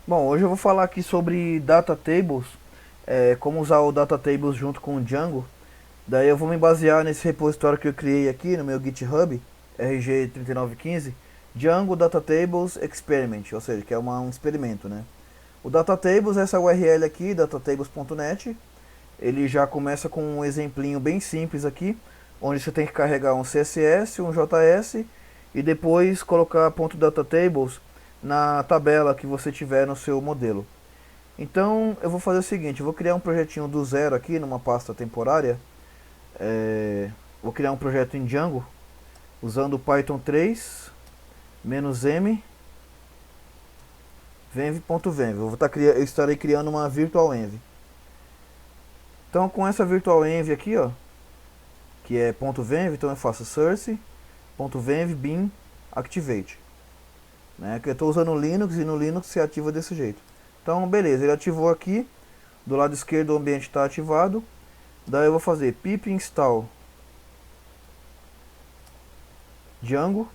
Bom, hoje eu vou falar aqui sobre Data Tables, como usar o Data Tables junto com o Django. Daí eu vou me basear nesse repositório que eu criei aqui no meu GitHub, RG3915, Django Data Tables Experiment, ou seja, que é um experimento, né? O Data Tables, essa URL aqui, datatables.net, ele já começa com um exemplinho bem simples aqui, onde você tem que carregar um CSS, um JS e depois colocar ponto .dataTables na tabela que você tiver no seu modelo. Então eu vou fazer o seguinte, eu vou criar um projetinho do zero aqui numa pasta temporária. Vou criar um projeto em Django usando Python 3 "-m venv.venv. Eu estarei criando uma virtual env. Então com essa virtual env aqui, ó, que é .venv, então eu faço source.venv bin activate, né? Que eu estou usando o Linux e no Linux se ativa desse jeito. Então beleza, ele ativou aqui, do lado esquerdo o ambiente está ativado. Daí eu vou fazer pip install Django.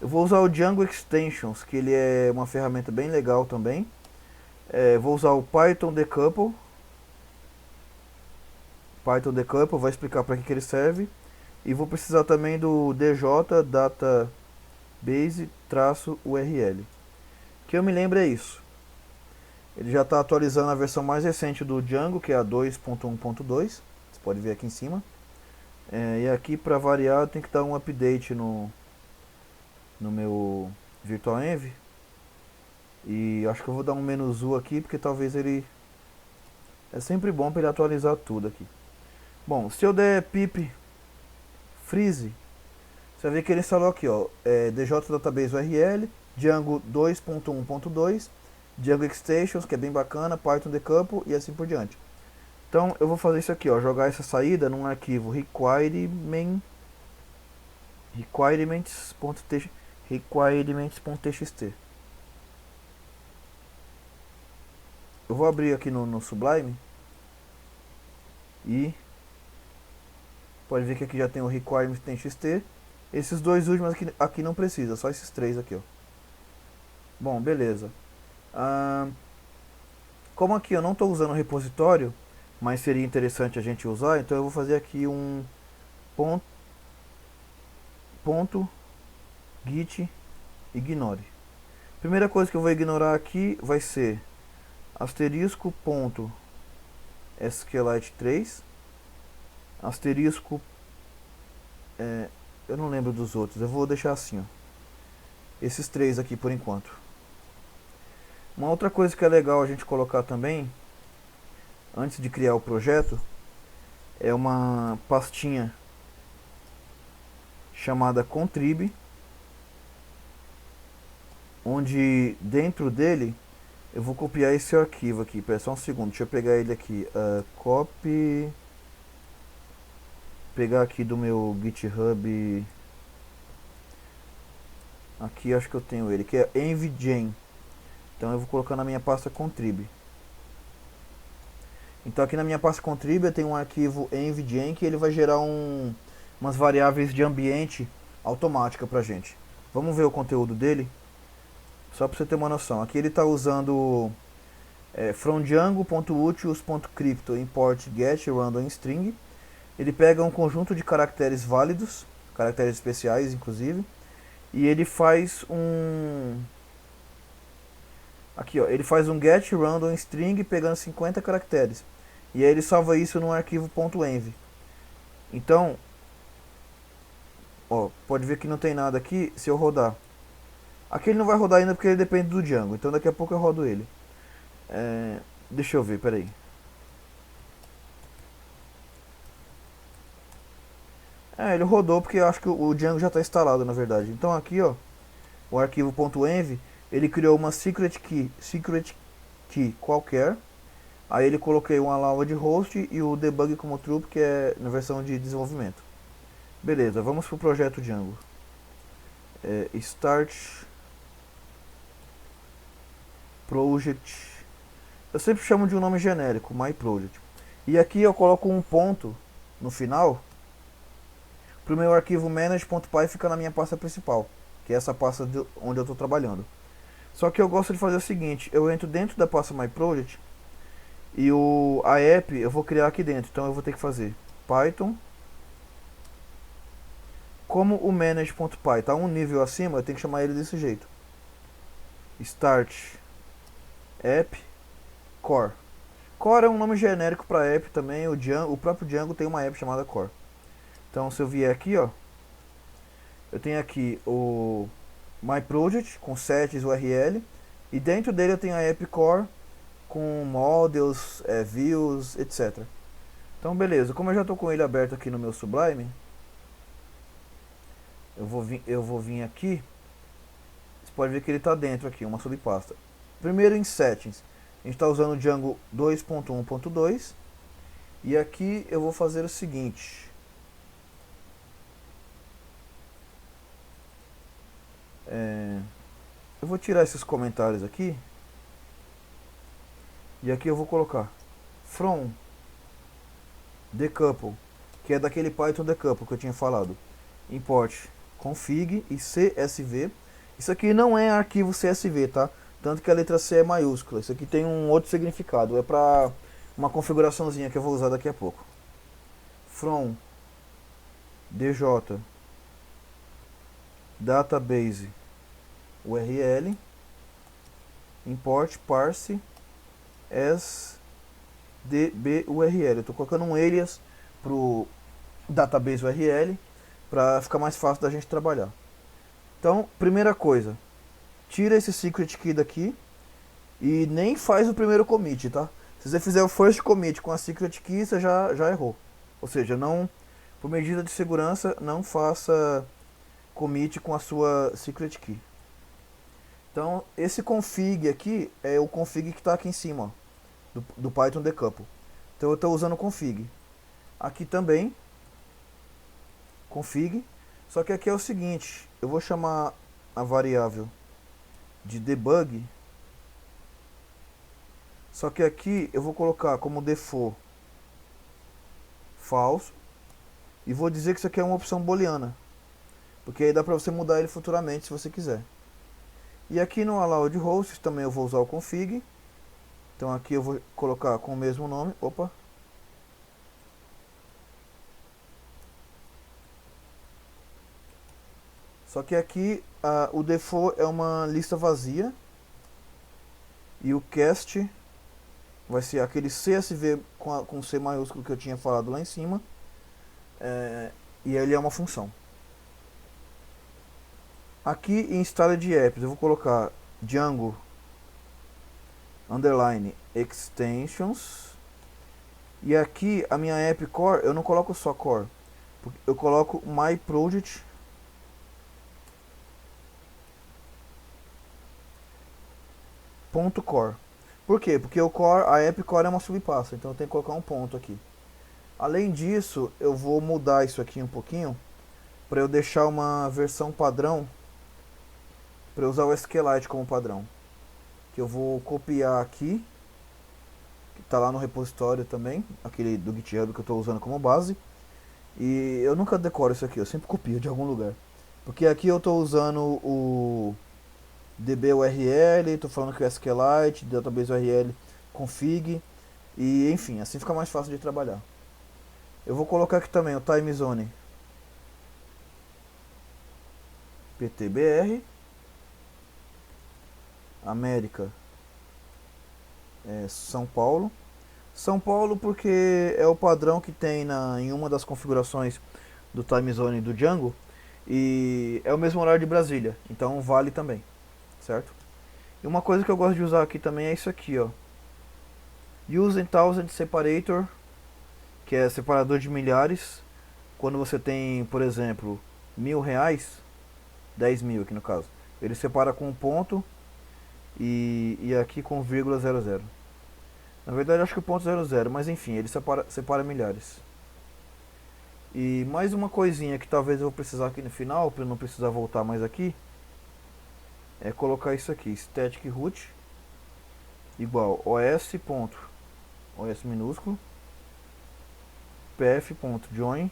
Eu vou usar o Django Extensions, que ele é uma ferramenta bem legal também. Vou usar o Python decouple. Python decouple, vai explicar para que ele serve. E vou precisar também do dj database-url. Que eu me lembro é isso. Ele já está atualizando a versão mais recente do Django, que é a 2.1.2. Você pode ver aqui em cima. E aqui, para variar, tem que dar um update no meu virtual env. E acho que eu vou dar um "-u" aqui, porque talvez ele... É sempre bom para ele atualizar tudo aqui. Bom, se eu der pip freeze, você vai ver que ele instalou aqui, ó, dj database url, Django 2.1.2, Django Extensions, que é bem bacana, Python decouple e assim por diante. Então eu vou fazer isso aqui, ó, jogar essa saída num arquivo requirements.txt. Eu vou abrir aqui no Sublime e pode ver que aqui já tem o requirements.txt. Esses dois últimos aqui não precisa, só esses três aqui, ó. Bom, beleza. Como aqui eu não estou usando o repositório, mas seria interessante a gente usar, então eu vou fazer aqui um ponto git ignore. Primeira coisa que eu vou ignorar aqui vai ser asterisco ponto SQLite3, asterisco, eu não lembro dos outros, eu vou deixar assim, ó, esses três aqui por enquanto. Uma outra coisa que é legal a gente colocar também, antes de criar o projeto, é uma pastinha chamada contrib, onde dentro dele eu vou copiar esse arquivo aqui. Espera só um segundo, deixa eu pegar ele aqui. Copy. Pegar aqui do meu GitHub. Aqui acho que eu tenho ele, que é envgen. Então eu vou colocar na minha pasta contrib. Então aqui na minha pasta contrib eu tenho um arquivo envgen que ele vai gerar umas variáveis de ambiente automática pra gente. Vamos ver o conteúdo dele? Só para você ter uma noção. Aqui ele está usando from django.utils.crypto import get random string. Ele pega um conjunto de caracteres válidos, caracteres especiais inclusive, e ele faz aqui, ó, ele faz um get random string pegando 50 caracteres. E aí ele salva isso num arquivo .env. Então, ó, pode ver que não tem nada aqui. Se eu rodar, aqui ele não vai rodar ainda porque ele depende do Django. Então daqui a pouco eu rodo ele. Deixa eu ver, peraí. Ele rodou porque eu acho que o Django já está instalado, na verdade. Então aqui, ó, o arquivo .env, ele criou uma secret key qualquer. Aí ele coloquei um allowed host e o debug como true, que é na versão de desenvolvimento. Beleza, vamos pro projeto Django. Start project. Eu sempre chamo de um nome genérico, my project. E aqui eu coloco um ponto no final para o meu arquivo manage.py ficar na minha pasta principal, que é essa pasta onde eu estou trabalhando. Só que eu gosto de fazer o seguinte, eu entro dentro da pasta My Project e a app eu vou criar aqui dentro. Então eu vou ter que fazer Python. Como o manage.py está um nível acima, eu tenho que chamar ele desse jeito. Start app core. Core é um nome genérico para app também. O próprio Django tem uma app chamada core. Então se eu vier aqui, ó, eu tenho aqui o My Project com sets URL e dentro dele eu tenho a app core com models, views, etc. Então beleza, como eu já estou com ele aberto aqui no meu Sublime, eu vou vir aqui. Você pode ver que ele está dentro aqui, uma subpasta. Primeiro em settings, a gente está usando o Django 2.1.2 e aqui eu vou fazer o seguinte. Eu vou tirar esses comentários aqui e aqui eu vou colocar from decouple, que é daquele Python decouple que eu tinha falado. Import config e csv. Isso aqui não é arquivo CSV, tá? Tanto que a letra C é maiúscula. Isso aqui tem um outro significado. É para uma configuraçãozinha que eu vou usar daqui a pouco. From dj database URL import parse as db-url. Eu estou colocando um alias pro database URL para ficar mais fácil da gente trabalhar. Então, primeira coisa, tira esse secret key daqui e nem faz o primeiro commit, tá? Se você fizer o first commit com a secret key, você já errou. Ou seja, não, por medida de segurança, não faça commit com a sua secret key. Então, esse config aqui é o config que está aqui em cima, ó, do Python decouple. Então eu estou usando o config. Aqui também, config. Só que aqui é o seguinte, eu vou chamar a variável de debug. Só que aqui eu vou colocar como default falso. E vou dizer que isso aqui é uma opção booleana. Porque aí dá para você mudar ele futuramente se você quiser. E aqui no allowed hosts também eu vou usar o config. Então aqui eu vou colocar com o mesmo nome. Opa. Só que aqui o default é uma lista vazia. E o cast vai ser aquele CSV com C maiúsculo que eu tinha falado lá em cima. E ele é uma função. Aqui em Installed Apps eu vou colocar Django underline extensions. E aqui a minha app core eu não coloco só core, eu coloco my project .core. Por quê? Porque a app core é uma subpasta, então eu tenho que colocar um ponto aqui. Além disso, eu vou mudar isso aqui um pouquinho para eu deixar uma versão padrão, para eu usar o SQLite como padrão. Que eu vou copiar aqui, que está lá no repositório também, aquele do GitHub que eu estou usando como base. E eu nunca decoro isso aqui, eu sempre copio de algum lugar. Porque aqui eu estou usando o db-url, estou falando que o SQLite, database URL config, e enfim, assim fica mais fácil de trabalhar. Eu vou colocar aqui também o time zone ptbr, América São Paulo. São Paulo porque é o padrão que tem em uma das configurações do time zone do Django e é o mesmo horário de Brasília, então vale também, certo? E uma coisa que eu gosto de usar aqui também é isso aqui, ó. Use 1000 separator, que é separador de milhares. Quando você tem, por exemplo, R$1000, 10.000 aqui no caso, ele separa com um ponto e aqui com vírgula 00. Na verdade acho que o ponto 00, mas enfim, ele separa milhares. E mais uma coisinha que talvez eu vou precisar aqui no final, para não precisar voltar mais aqui, é colocar isso aqui, static root igual os minúsculo pf.join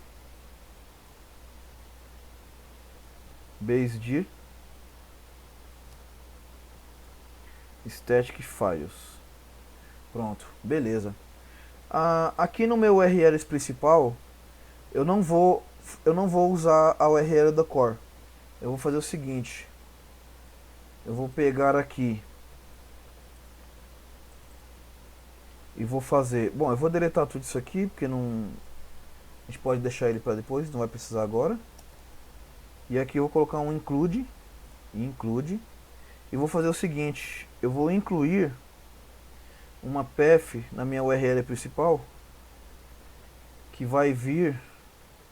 basedir Static Files. Pronto, beleza. Aqui no meu URL principal, eu não vou usar a URL da core. Eu vou fazer o seguinte. Eu vou pegar aqui e vou fazer... Bom, eu vou deletar tudo isso aqui, porque não... A gente pode deixar ele para depois, não vai precisar agora. E aqui eu vou colocar um include. E vou fazer o seguinte. Eu vou incluir uma path na minha URL principal, que vai vir... Vou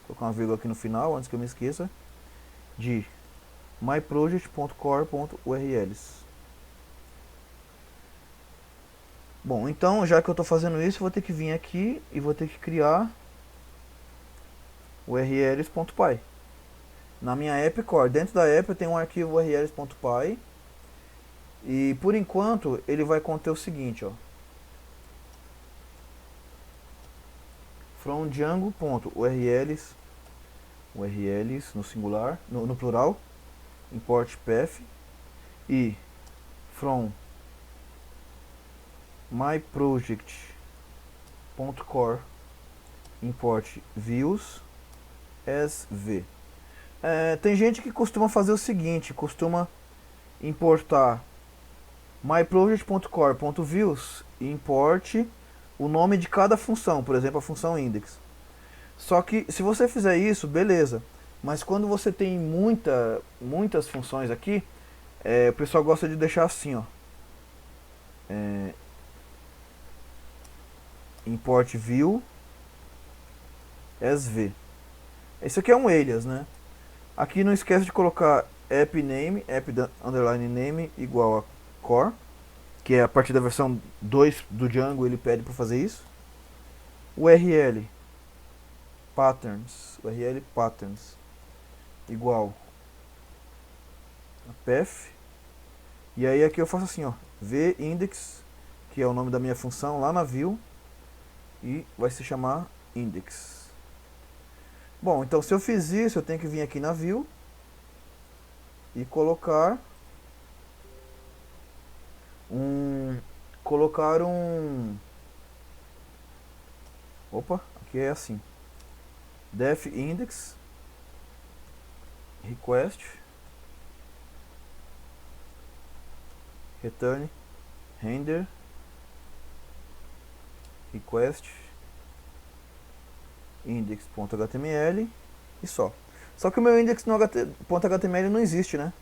colocar uma vírgula aqui no final, antes que eu me esqueça. De myproject.core.urls. Bom, então já que eu estou fazendo isso, eu vou ter que vir aqui e vou ter que criar urls.py. Na minha app core, dentro da app eu tenho um arquivo urls.py e por enquanto ele vai conter o seguinte, ó. From Django.urls, urls no singular, no plural, import path e from myproject.core import views as v. Tem gente que costuma fazer o seguinte, costuma importar myproject.core.views e importe o nome de cada função, por exemplo a função index. Só que se você fizer isso, beleza, mas quando você tem muitas funções aqui, o pessoal gosta de deixar assim, ó. Import view as v. Esse aqui é um alias, né? Aqui não esquece de colocar app name, underline name igual a core, que é a partir da versão 2 do Django, ele pede para fazer isso. URL patterns, igual a path. E aí aqui eu faço assim, ó, vindex, que é o nome da minha função lá na view, e vai se chamar index. Bom, então se eu fiz isso, eu tenho que vir aqui na view e colocar opa, aqui é assim, def index request return render request index.html e só. Só que o meu index.html não existe, né?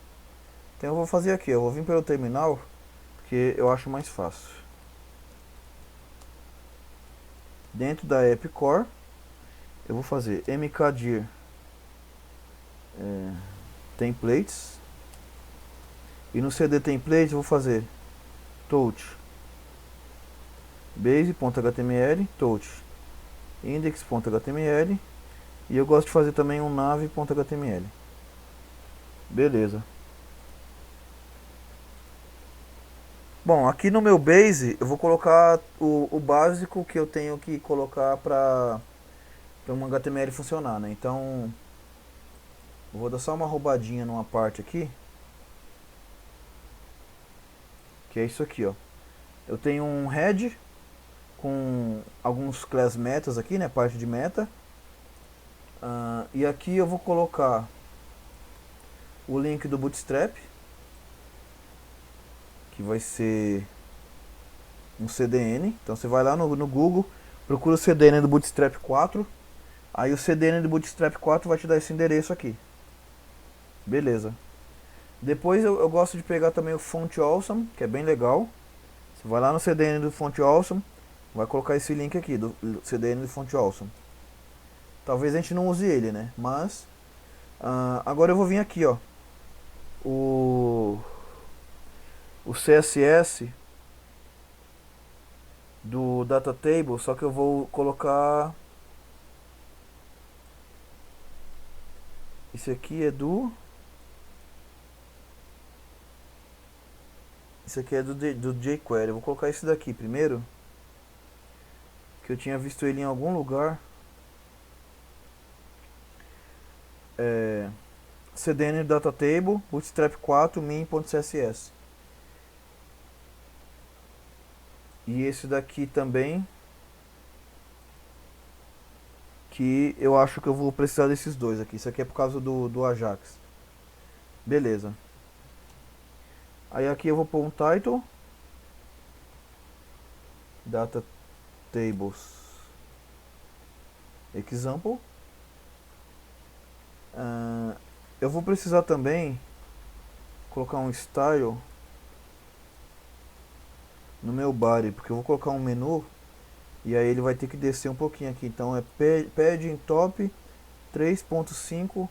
Então eu vou fazer aqui, eu vou vir pelo terminal, porque eu acho mais fácil. Dentro da app core, eu vou fazer mkdir templates, e no cd templates eu vou fazer touch base.html, touch index.html, e eu gosto de fazer também um nave.html. Beleza. Bom, aqui no meu base eu vou colocar o básico que eu tenho que colocar para um HTML funcionar, né? Então eu vou dar só uma roubadinha numa parte aqui, que é isso aqui, ó. Eu tenho um head com alguns class metas aqui, né? Parte de meta. E aqui eu vou colocar o link do Bootstrap, que vai ser um CDN. Então você vai lá no Google, procura o CDN do Bootstrap 4. Aí o CDN do Bootstrap 4 vai te dar esse endereço aqui. Beleza. Depois eu gosto de pegar também o Font Awesome, que é bem legal. Você vai lá no CDN do Font Awesome, vai colocar esse link aqui do CDN do Font Awesome. Talvez a gente não use ele, né? Mas agora eu vou vir aqui, ó. O CSS do Data Table, só que eu vou colocar... Esse aqui é do... Esse aqui é do jQuery. Eu vou colocar esse daqui primeiro, que eu tinha visto ele em algum lugar. CDN Data Table, Bootstrap 4, min.css. E esse daqui também, que eu acho que eu vou precisar desses dois aqui. Isso aqui é por causa do Ajax. Beleza. Aí aqui eu vou pôr um title. Data tables example. Eu vou precisar também colocar um style no meu body, porque eu vou colocar um menu e aí ele vai ter que descer um pouquinho aqui. Então é padding top 3.5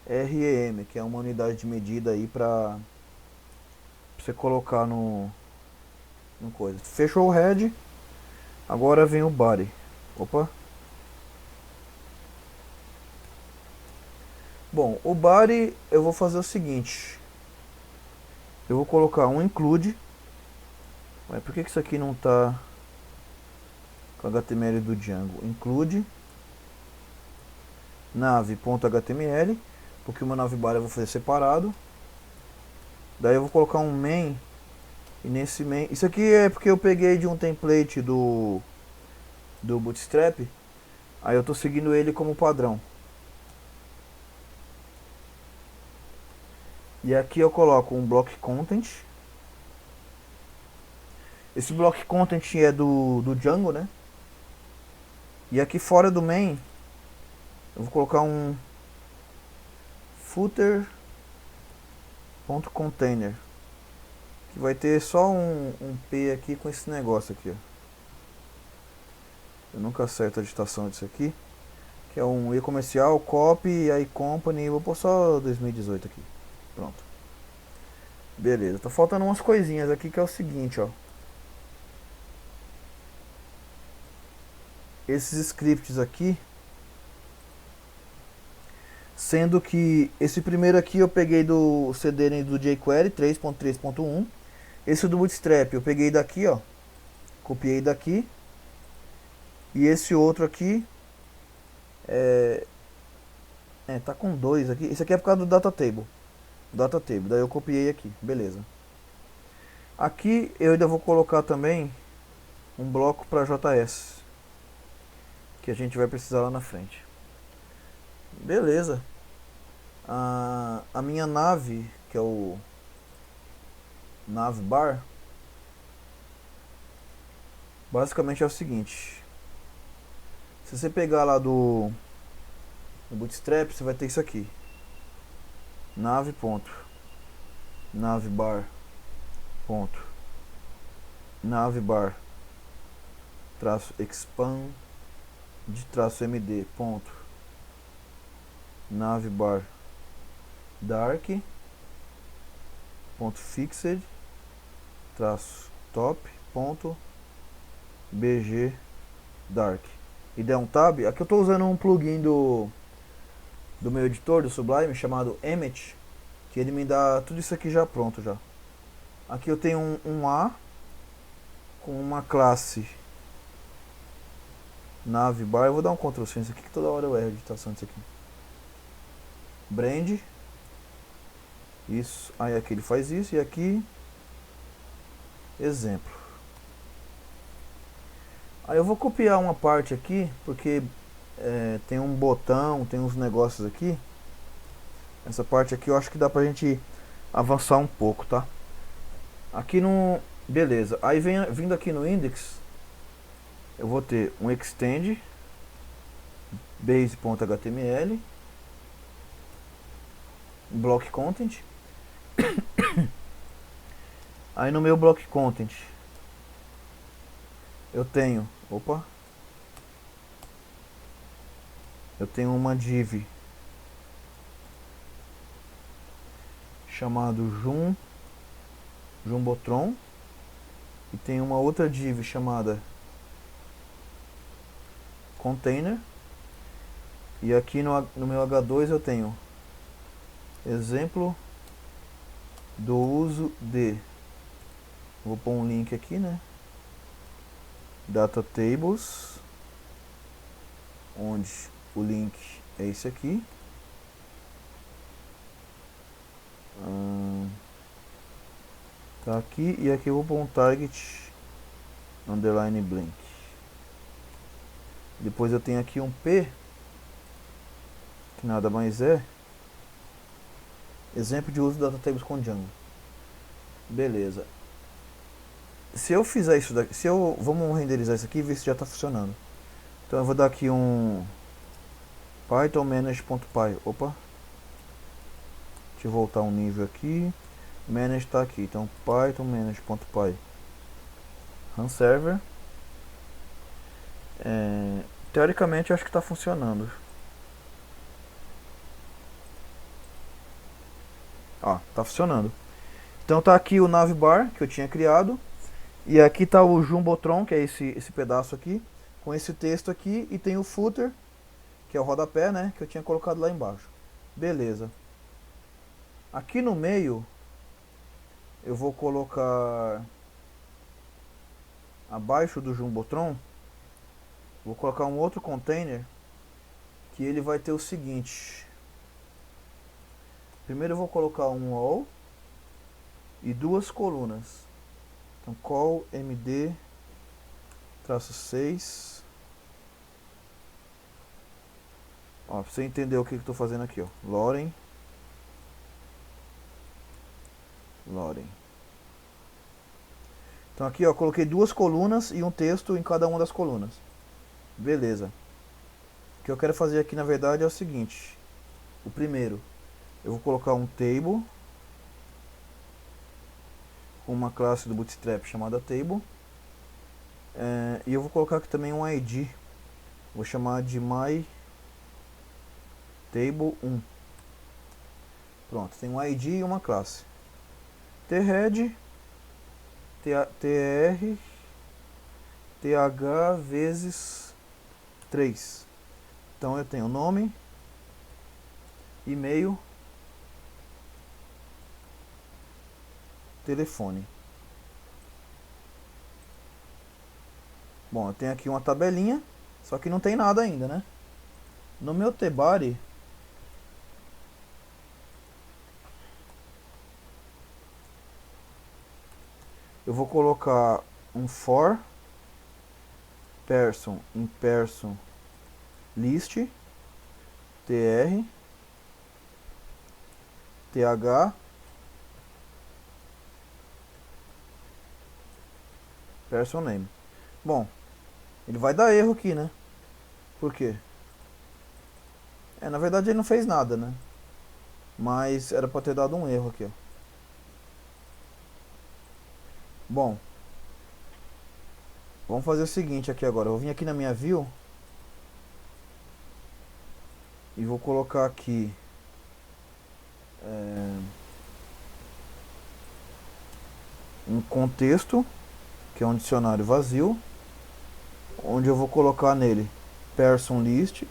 REM, que é uma unidade de medida aí pra você colocar no coisa. Fechou o head, agora vem o body. Opa. Bom, o body eu vou fazer o seguinte. Eu vou colocar um include. Mas por que isso aqui não tá com HTML do Django? Include nave.html, porque uma nave body eu vou fazer separado. Daí eu vou colocar um main. E nesse main, isso aqui é porque eu peguei de um template do Bootstrap. Aí eu tô seguindo ele como padrão. E aqui eu coloco um block content. Esse block content é do Django, né? E aqui fora do main eu vou colocar um footer.container, que vai ter só um P aqui com esse negócio aqui, ó. Eu nunca acerto a digitação disso aqui. Que é um E comercial, copy, aí company. Vou pôr só 2018 aqui. Pronto. Beleza, tá faltando umas coisinhas aqui, que é o seguinte, ó. Esses scripts aqui, sendo que esse primeiro aqui eu peguei do CD do jQuery 3.3.1. Esse do Bootstrap eu peguei daqui, ó. Copiei daqui. E esse outro aqui tá com dois aqui. Esse aqui é por causa do data table. Daí eu copiei aqui, beleza. Aqui eu ainda vou colocar também um bloco para JS, que a gente vai precisar lá na frente. Beleza. A minha nave, que é o navbar, basicamente é o seguinte. Se você pegar lá do Bootstrap, você vai ter isso aqui. Navbar traço expand traço md ponto navbar dark ponto fixed traço top ponto bg dark e der um tab. Aqui eu estou usando um plugin do meu editor do Sublime chamado Emmet, que ele me dá tudo isso aqui já pronto já. Aqui eu tenho um A com uma classe navbar. Eu vou dar um Ctrl C nisso aqui, que toda hora eu erro a digitação disso aqui. Brand. Isso. Aí aqui ele faz isso. E aqui exemplo. Aí eu vou copiar uma parte aqui, porque tem um botão, tem uns negócios aqui. Essa parte aqui eu acho que dá pra gente avançar um pouco, tá? Aqui no... Beleza. Aí vindo aqui no index, eu vou ter um extend base.html, block content. Aí no meu block content eu tenho, eu tenho uma div chamado jumbotron, e tem uma outra div chamada container. E aqui no meu H2 eu tenho exemplo do uso de, vou pôr um link aqui, né? Data tables, onde o link é esse aqui. Tá aqui, e aqui eu vou pôr um target underline blank. Depois eu tenho aqui um P, que nada mais é exemplo de uso de data tables com Django. Beleza. Se eu fizer isso daqui, vamos renderizar isso aqui e ver se já está funcionando. Então eu vou dar aqui um python manage.py. Opa. Deixa eu voltar um nível aqui. Manage está aqui. Então python manage.py. Run server. Teoricamente eu acho que está funcionando. Ó, tá funcionando. Então tá aqui o navbar que eu tinha criado. E aqui tá o Jumbotron, que é esse pedaço aqui, com esse texto aqui, e tem o footer, que é o rodapé, né, que eu tinha colocado lá embaixo. Beleza. Aqui no meio, eu vou colocar, abaixo do Jumbotron, vou colocar um outro container, que ele vai ter o seguinte. Primeiro eu vou colocar um all e duas colunas. Então call md -6. Ó, pra você entender o que eu estou fazendo aqui, ó. Loren. Então aqui, ó, coloquei duas colunas e um texto em cada uma das colunas. Beleza. O que eu quero fazer aqui, na verdade, é o seguinte. O primeiro, eu vou colocar um table, uma classe do Bootstrap chamada table, e eu vou colocar aqui também um ID. Vou chamar de my table1. Pronto, tem um ID e uma classe. Thead, tr, th vezes 3. Então eu tenho nome, e-mail, telefone. Bom, eu tenho aqui uma tabelinha, só que não tem nada ainda, né? No meu tbody, eu vou colocar um for person in person list tr th person name. Bom, ele vai dar erro aqui, né? Por quê? Na verdade ele não fez nada, né? Mas era para ter dado um erro aqui, ó. Bom, vamos fazer o seguinte aqui agora. Eu vou vir aqui na minha view e vou colocar aqui um contexto, que é um dicionário vazio, onde eu vou colocar nele person list,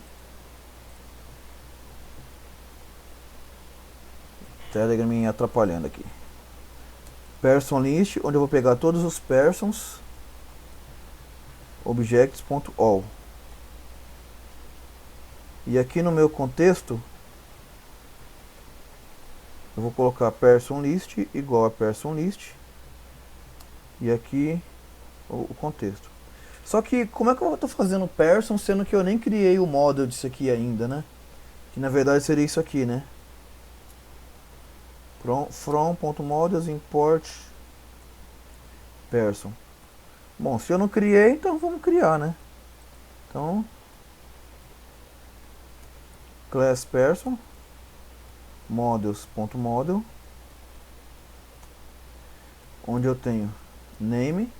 Telegram me atrapalhando aqui, person list, onde eu vou pegar todos os persons objects.all, e aqui no meu contexto eu vou colocar person list igual a person list, e aqui o contexto. Só que como é que eu estou fazendo person, sendo que eu nem criei o model disso aqui ainda, né? Que na verdade seria isso aqui, né? From.models import person. Bom, se eu não criei, então vamos criar, né? Então, class person models.model, onde eu tenho name,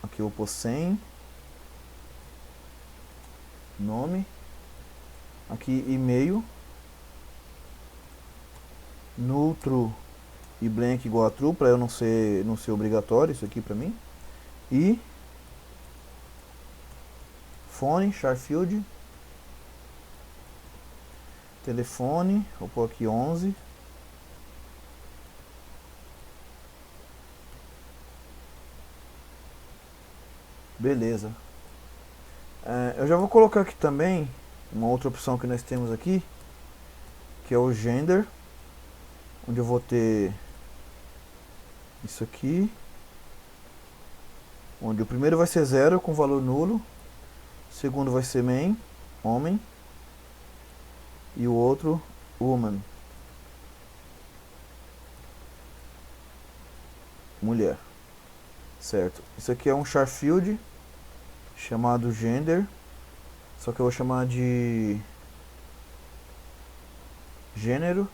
aqui eu vou pôr 100, nome, aqui e-mail, null true e blank igual a true, para eu não ser obrigatório isso aqui para mim, e fone, charfield, telefone, vou pôr aqui 11, beleza. Eu já vou colocar aqui também uma outra opção que nós temos aqui, que é o gender, onde eu vou ter isso aqui, onde o primeiro vai ser 0 com valor nulo, o segundo vai ser main, homem, e o outro woman, mulher, certo? Isso aqui é um char field chamado gender, só que eu vou chamar de gênero,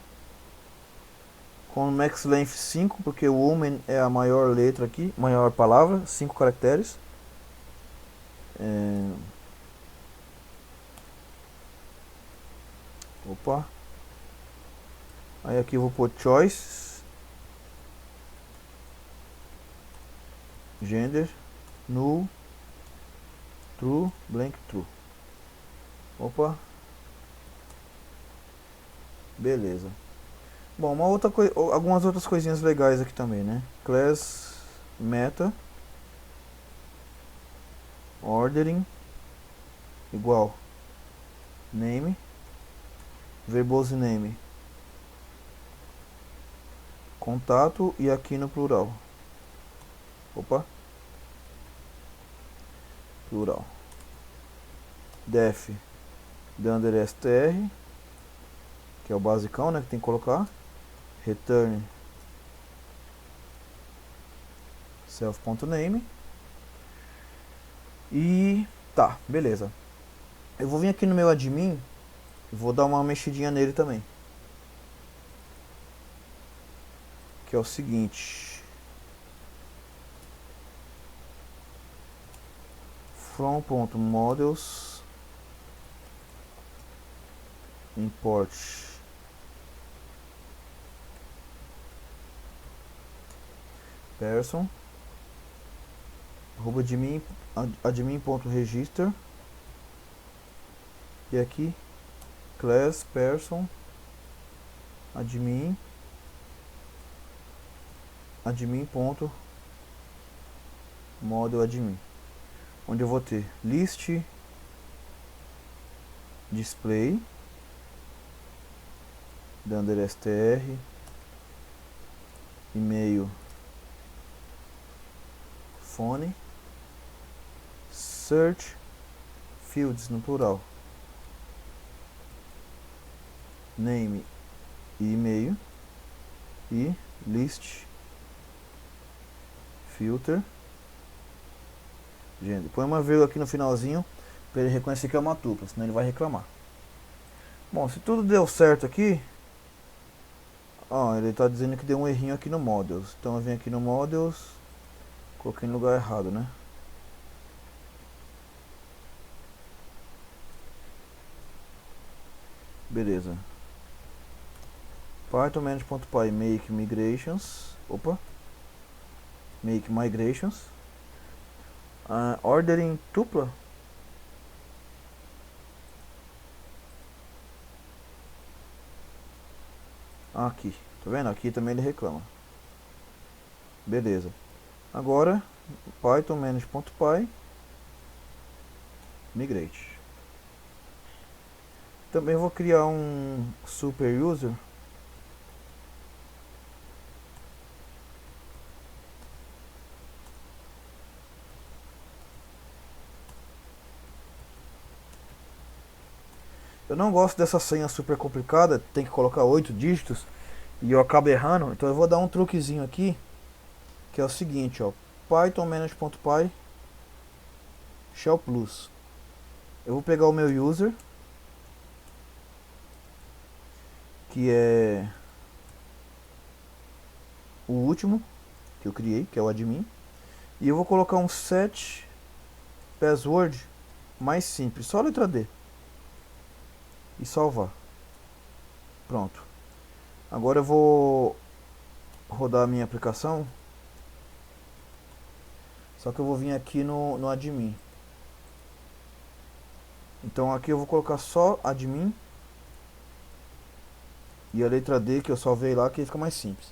com max length 5, porque o woman é a maior letra aqui, maior palavra, 5 caracteres. Opa. Aí aqui eu vou pôr choice, gender, null, true, blank true. Opa. Beleza. Bom, algumas outras coisinhas legais aqui também, né? Class meta ordering igual name verbose name contato e aqui no plural. Opa. Plural. Def dunder str, que é o basicão, né, que tem que colocar. Return self.name. E tá, beleza. Eu vou vir aqui no meu admin e vou dar uma mexidinha nele também. Que é o seguinte: from.models import person admin.register e aqui class person admin.model admin, onde eu vou ter list display dunder str e-mail phone search fields no plural name e e-mail e list filter gender. Põe uma vírgula aqui no finalzinho para ele reconhecer que é uma tupla, senão ele vai reclamar. Bom, se tudo deu certo aqui, ó, ele está dizendo que deu um errinho aqui no models. Então eu venho aqui no models, coloquei no lugar errado, né? Beleza. Python manage.py make migrations. Opa. Make migrations. Ordering tupla. Aqui, tá vendo? Aqui também ele reclama. Beleza. Agora, Python manage.py migrate. Também vou criar um super user Eu não gosto dessa senha super complicada, tem que colocar 8 dígitos e eu acabo errando, então eu vou dar um truquezinho aqui, que é o seguinte, ó, Python manage.py shell plus. Eu vou pegar o meu user, que é o último que eu criei, que é o admin, e eu vou colocar um set password mais simples, só a letra D, e salvar. Pronto. Agora eu vou rodar a minha aplicação, só que eu vou vir aqui no admin. Então aqui eu vou colocar só admin e a letra D que eu salvei lá, que fica mais simples.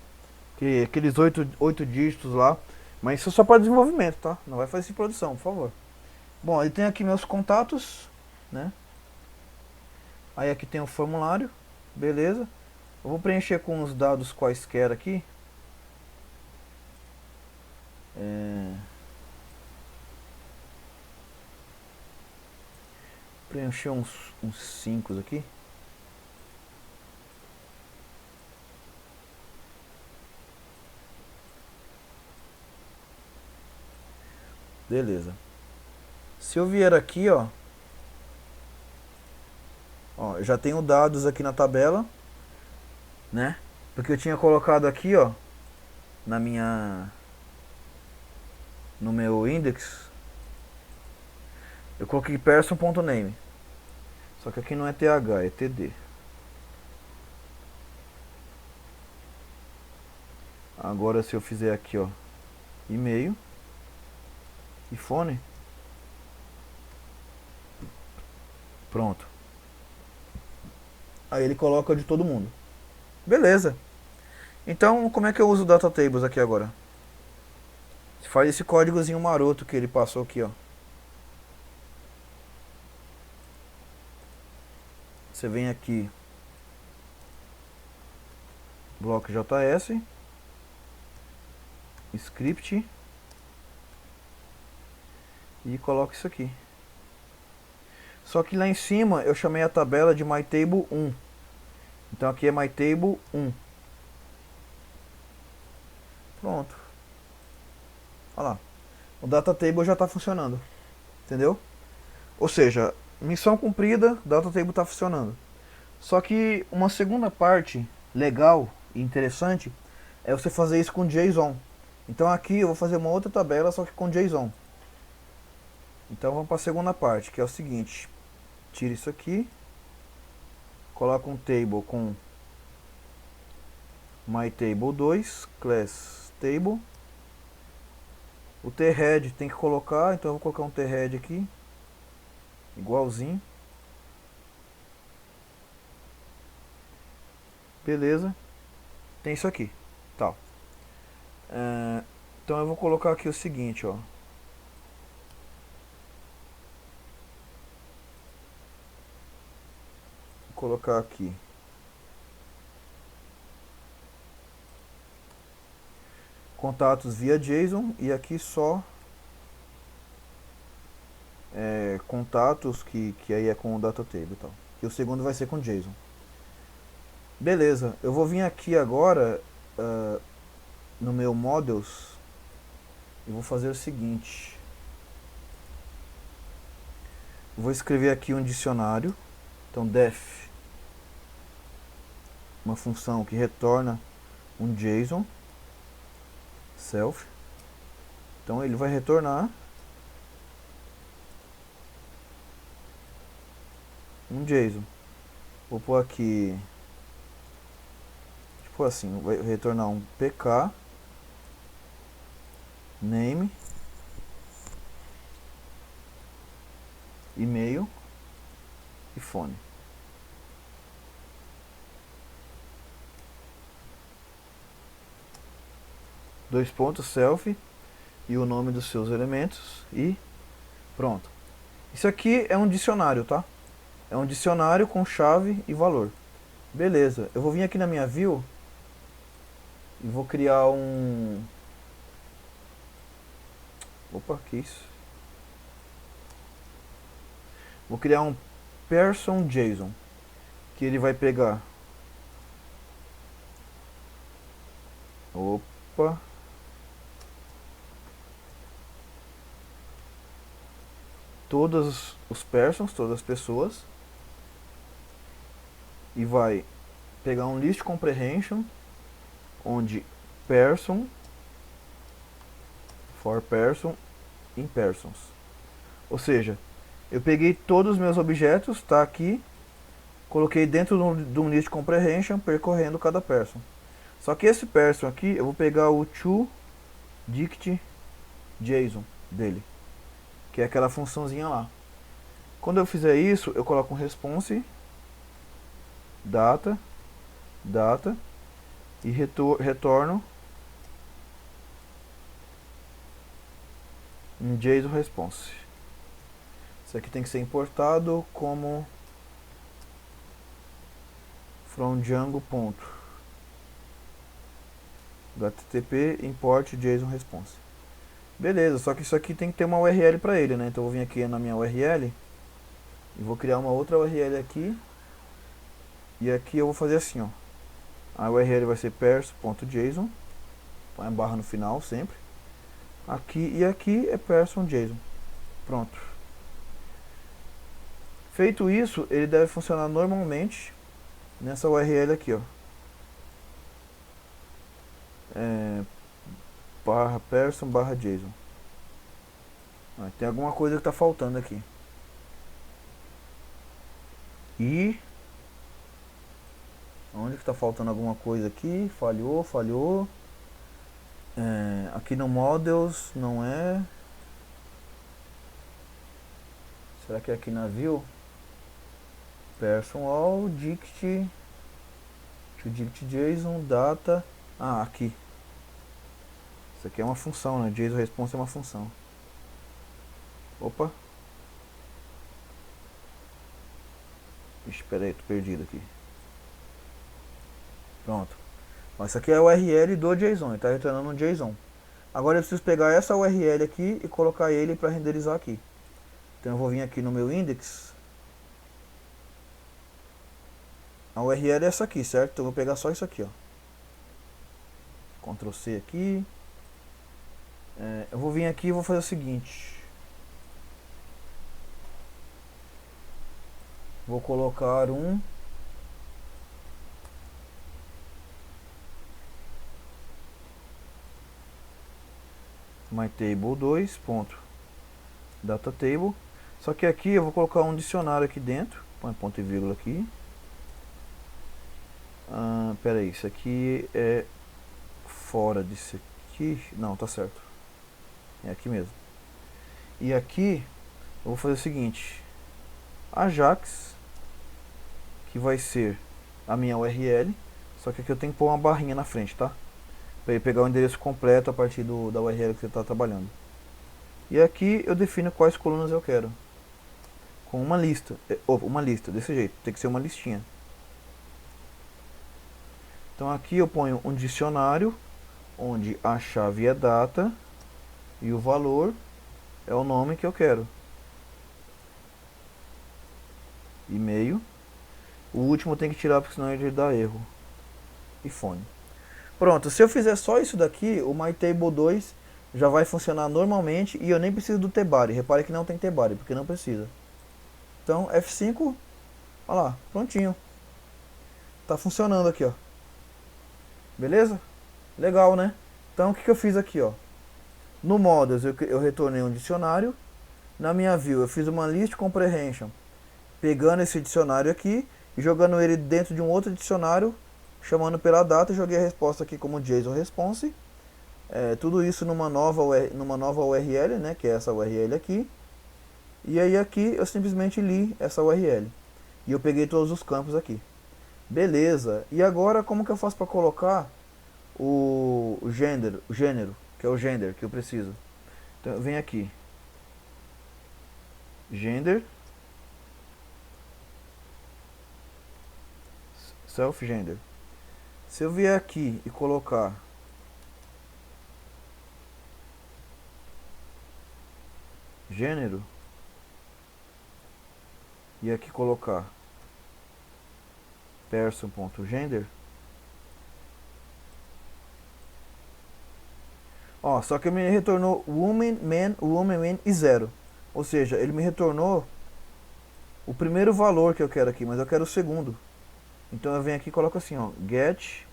Que aqueles 8 dígitos lá, mas isso é só para desenvolvimento, tá? Não vai fazer isso em produção, por favor. Bom, aí tem aqui meus contatos, né? Aí aqui tem o formulário, beleza. Eu vou preencher com os dados quaisquer aqui. Preencher uns 5 aqui. Beleza. Se eu vier aqui, ó, eu já tenho dados aqui na tabela, né? Porque eu tinha colocado aqui, ó, no meu index, eu coloquei person.name. Só que aqui não é th, é td. Agora se eu fizer aqui, ó, e-mail e fone, pronto. Aí ele coloca de todo mundo. Beleza. Então, como é que eu uso o data tables aqui agora? Você faz esse códigozinho maroto que ele passou aqui, ó. Você vem aqui, bloco JS, script, e coloco isso aqui. Só que lá em cima eu chamei a tabela de myTable1. Então aqui é myTable1. Pronto. Olha lá. O data table já está funcionando. Entendeu? Ou seja, missão cumprida, data table está funcionando. Só que uma segunda parte legal e interessante é você fazer isso com JSON. Então aqui eu vou fazer uma outra tabela, só que com JSON. Então vamos para a segunda parte, que é o seguinte. Tira isso aqui. Coloca um table com myTable2, class table. O thead tem que colocar, então eu vou colocar um thead aqui. Igualzinho. Beleza. Tem isso aqui. Tal. Então eu vou colocar aqui o seguinte, ó. Vou colocar aqui. Contatos via JSON e aqui só contatos que aí é com o data table e tal. E o segundo vai ser com JSON. Beleza, eu vou vir aqui agora no meu models e vou fazer o seguinte. Vou escrever aqui um dicionário. Então def, uma função que retorna um JSON self. Então ele vai retornar um JSON. Vou pôr aqui, tipo assim, vai retornar um pk name, e-mail e fone. Dois pontos self e o nome dos seus elementos e pronto. Isso aqui é um dicionário, tá? É um dicionário com chave e valor. Beleza, eu vou vir aqui na minha view e vou criar um... Opa, que isso? Vou criar um person JSON, que ele vai pegar... Opa... todos os persons, todas as pessoas, e vai pegar um list comprehension onde person for person in persons. Ou seja, eu peguei todos os meus objetos, tá aqui, coloquei dentro de um list comprehension percorrendo cada person. Só que esse person aqui eu vou pegar o toDict JSON dele, que é aquela funçãozinha lá. Quando eu fizer isso, eu coloco um response data e retorno um JSON response. Isso aqui tem que ser importado como from Django ponto. HTTP import JSON response. Beleza, só que isso aqui tem que ter uma URL para ele, né? Então eu vou vir aqui na minha URL e vou criar uma outra URL aqui. E aqui eu vou fazer assim, ó. A URL vai ser perso.json, põe a barra no final sempre. Aqui e aqui é person.json. Pronto. Feito isso, ele deve funcionar normalmente nessa URL aqui, ó. Barra person barra JSON. Tem alguma coisa que está faltando aqui. E onde que está faltando alguma coisa aqui? Falhou. Aqui no models não é. Será que é aqui na view? Person all dict to dict JSON data. Aqui. Isso aqui é uma função, né? JSON response é uma função. Opa. Espera aí, tô perdido aqui. Pronto. Isso aqui é a URL do JSON, ele está retornando um JSON. Agora eu preciso pegar essa URL aqui e colocar ele para renderizar aqui. Então eu vou vir aqui no meu index. A URL é essa aqui, certo? Então eu vou pegar só isso aqui, ó. Ctrl C aqui. Eu vou vir aqui e vou fazer o seguinte. Vou colocar um myTable2 ponto data table. Só que aqui eu vou colocar um dicionário aqui dentro. Põe ponto e vírgula aqui. Pera aí, isso aqui é fora disso aqui. Não, tá certo. É aqui mesmo. E aqui eu vou fazer o seguinte. Ajax, que vai ser a minha URL. Só que aqui eu tenho que pôr uma barrinha na frente, tá? Para ele pegar o endereço completo a partir da URL que você está trabalhando. E aqui eu defino quais colunas eu quero. Com uma lista. Uma lista, desse jeito. Tem que ser uma listinha. Então aqui eu ponho um dicionário, onde a chave é data e o valor é o nome que eu quero. E-mail. O último tem que tirar, porque senão ele dá erro. E fone. Pronto, se eu fizer só isso daqui, o myTable2 já vai funcionar normalmente e eu nem preciso do tbody. Repare que não tem tbody, porque não precisa. Então F5, olha lá, prontinho. Tá funcionando aqui, ó. Beleza? Legal, né? Então o que eu fiz aqui, ó? No models eu retornei um dicionário. Na minha view eu fiz uma list comprehension, pegando esse dicionário aqui e jogando ele dentro de um outro dicionário, chamando pela data, joguei a resposta aqui como JSON response. Tudo isso numa nova URL, né, que é essa URL aqui. E aí aqui eu simplesmente li essa URL. E eu peguei todos os campos aqui. Beleza. E agora como que eu faço para colocar o gênero, que é o gender que eu preciso? Então eu venho aqui. Gender. Self gender. Se eu vier aqui e colocar gênero e aqui colocar person.gender, só que ele me retornou woman, man e 0. Ou seja, ele me retornou o primeiro valor que eu quero aqui, mas eu quero o segundo. Então eu venho aqui e coloco assim, ó, get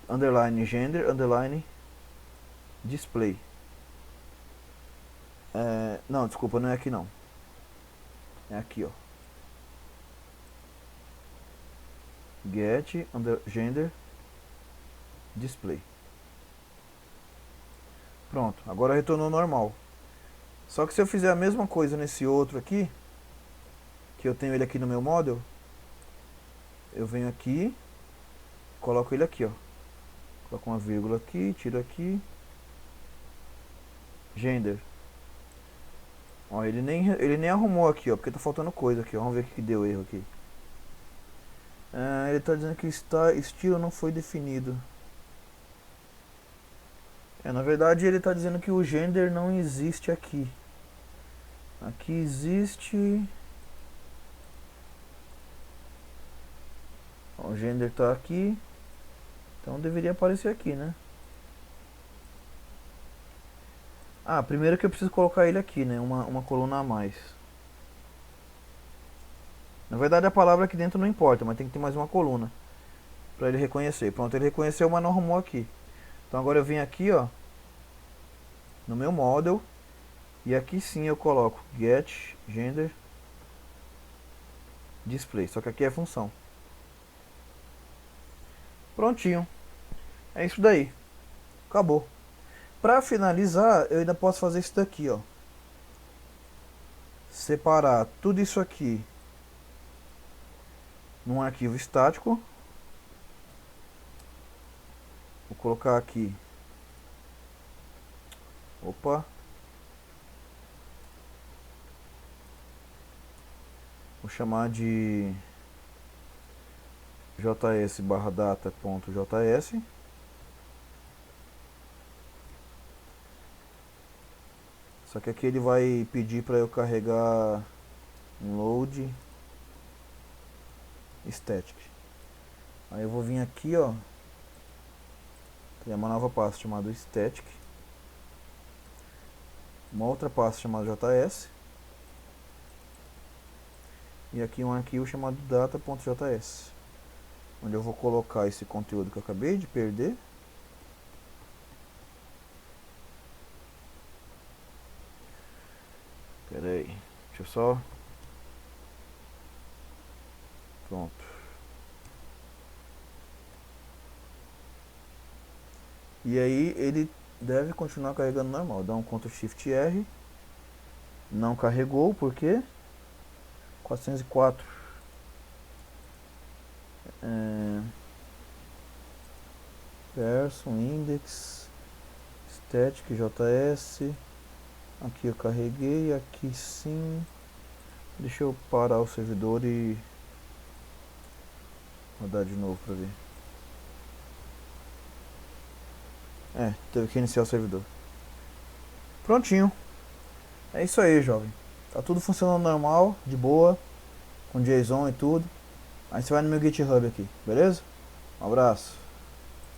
underline gender underline display. Não, desculpa, não é aqui não. É aqui, ó. Get gender display. Pronto, agora retornou normal. Só que se eu fizer a mesma coisa nesse outro aqui, que eu tenho ele aqui no meu model, eu venho aqui, coloco ele aqui, ó. Coloco uma vírgula aqui, tiro aqui. Gender. Ó, ele nem arrumou aqui, ó, porque tá faltando coisa aqui, ó. Vamos ver o que deu erro aqui. Ele tá dizendo que estilo não foi definido. Na verdade ele está dizendo que o gender não existe aqui. Aqui existe. O gender está aqui. Então deveria aparecer aqui, né? Primeiro que eu preciso colocar ele aqui, né? Uma coluna a mais. Na verdade a palavra aqui dentro não importa, mas tem que ter mais uma coluna para ele reconhecer. Pronto, ele reconheceu, mas não arrumou aqui. Então agora eu venho aqui, ó, no meu model, e aqui sim eu coloco get gender display, só que aqui é função. Prontinho. É isso daí. Acabou. Para finalizar, eu ainda posso fazer isso daqui, ó. Separar tudo isso aqui num arquivo estático. Vou colocar aqui. Opa. Vou chamar de js/data.js. Só que aqui ele vai pedir para eu carregar um load static. Aí eu vou vir aqui, ó, criar uma nova pasta chamada static, uma outra pasta chamada js, e aqui um arquivo chamado data.js, onde eu vou colocar esse conteúdo que eu acabei de perder. Pera aí, deixa eu só. Pronto. E aí ele deve continuar carregando normal. Dá um Ctrl Shift R. Não carregou, por quê? 404. Person, index, static, js. Aqui eu carreguei, aqui sim. Deixa eu parar o servidor e rodar de novo pra ver. Teve que iniciar o servidor. Prontinho. É isso aí, jovem. Tá tudo funcionando normal, de boa, com JSON e tudo. Aí você vai no meu GitHub aqui, beleza? Um abraço.